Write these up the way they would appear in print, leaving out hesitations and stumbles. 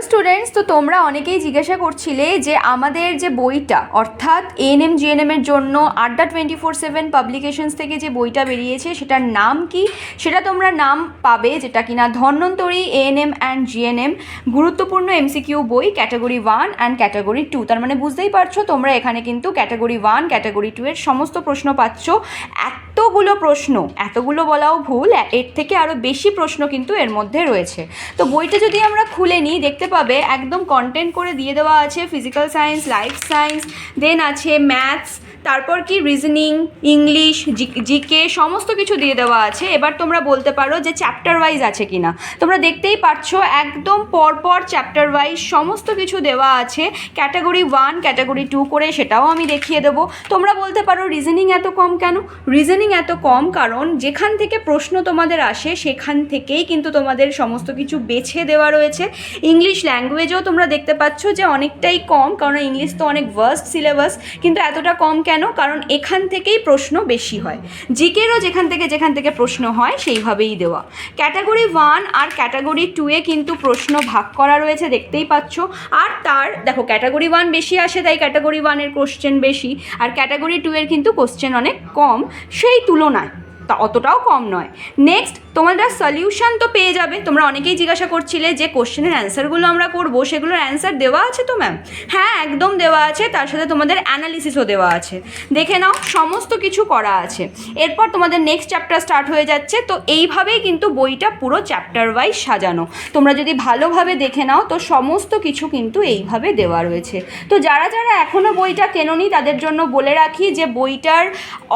Students, তো তোমরা অনেকেই জিজ্ঞাসা করছিলে যে আমাদের যে বইটা অর্থাৎ এএনএম জিএনএম এর জন্য আড্ডা 24/7 পাবলিকেশনস থেকে যে বইটা বেরিয়েছে সেটার নাম কি, সেটা তোমরা নাম পাবে, যেটা কিনা ধন্বন্তরী এএনএম অ্যান্ড জিএনএম গুরুত্বপূর্ণ এমসিকিউ বই ক্যাটাগরি 1 অ্যান্ড ক্যাটাগরি 2। তার মানে বুঝতেই পারছো তোমরা এখানে কিন্তু ক্যাটাগরি 1 ক্যাটাগরি 2 এর সমস্ত প্রশ্ন পাচ্ছ। এতগুলো প্রশ্ন, এতগুলো বলাও ভুল, এর থেকে আরও বেশি প্রশ্ন কিন্তু এর মধ্যে রয়েছে। তো বইটা যদি আমরা খুলে নিই দেখতে পাবে একদম কন্টেন্ট করে দিয়ে দেওয়া আছে ফিজিক্যাল সায়েন্স, লাইফ সায়েন্স, দেন আছে ম্যাথস, তারপর কি রিজনিং, ইংলিশ, জিকে সমস্ত কিছু দিয়ে দেওয়া আছে। এবার তোমরা বলতে পারো যে চ্যাপ্টার ওয়াইজ আছে কিনা। তোমরা দেখতেই পাচ্ছ একদম পরপর চ্যাপ্টার ওয়াইজ সমস্ত কিছু দেওয়া আছে, ক্যাটাগরি 1 ক্যাটাগরি 2 করে, সেটাও আমি দেখিয়ে দেবো। তোমরা বলতে পারো রিজনিং এত কম কেন? রিজনিং এত কম কারণ যেখান থেকে প্রশ্ন তোমাদের আসে সেখান থেকেই কিন্তু তোমাদের সমস্ত কিছু বেছে দেওয়া রয়েছে। ইংলিশ ল্যাঙ্গুয়েজও তোমরা দেখতে পাচ্ছ যে অনেকটাই কম, কারণ ইংলিশ তো অনেক ভাস্ট সিলেবাস, কিন্তু এতটা কম কেন? কারণ এখান থেকেই প্রশ্ন বেশি হয়। জিকেরও যেখান থেকে প্রশ্ন হয় সেইভাবেই দেওয়া। ক্যাটাগরি 1 আর ক্যাটাগরি 2 এ কিন্তু প্রশ্ন ভাগ করা রয়েছে, দেখতেই পাচ্ছ। আর তার দেখো ক্যাটাগরি 1 বেশি আসে তাই ক্যাটাগরি 1 এর কোশ্চেন বেশি, আর ক্যাটাগরি 2 এর কিন্তু কোশ্চেন অনেক কম সেই তুলনায়, তা অতটাও কম নয়। নেক্সট তোমরা সলিউশন তো পেয়ে যাবে। তোমরা অনেকেই জিজ্ঞাসা করছিলে যে কোশ্চেনের অ্যান্সারগুলো আমরা করব, সেগুলোর অ্যান্সার দেওয়া আছে তো ম্যাম? হ্যাঁ, একদম দেওয়া আছে, তার সাথে তোমাদের অ্যানালিসিসও দেওয়া আছে। দেখে নাও, সমস্ত কিছু করা আছে। এরপর তোমাদের নেক্সট চ্যাপ্টার স্টার্ট হয়ে যাচ্ছে। তো এইভাবেই কিন্তু বইটা পুরো চ্যাপ্টার ওয়াইজ সাজানো। তোমরা যদি ভালোভাবে দেখে নাও তো সমস্ত কিছু কিন্তু এইভাবে দেওয়া রয়েছে। তো যারা যারা এখনও বইটা কেনোনি তাদের জন্য বলে রাখি যে বইটার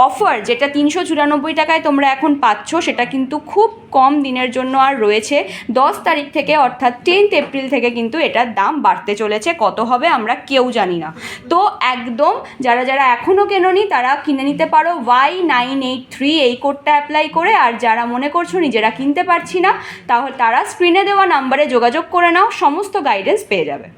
অফার যেটা 394 টাকায় তোমরা এখন পাচ্ছ সেটা কিন্তু খুব কম দিনের জন্য আর রয়েছে। 10 তারিখ থেকে অর্থাৎ 10 এপ্রিল থেকে কিন্তু এটার দাম বাড়তে চলেছে, কত হবে আমরা কেউ জানি না। তো একদম যারা যারা এখনও কেনোনি তারা কিনে নিতে পারো Y983 এই কোডটা অ্যাপ্লাই করে। আর যারা মনে করছো নিজেরা কিনতে পারছি না তাহলে তারা স্ক্রিনে দেওয়া নাম্বারে যোগাযোগ করে নাও, সমস্ত গাইডেন্স পেয়ে যাবে।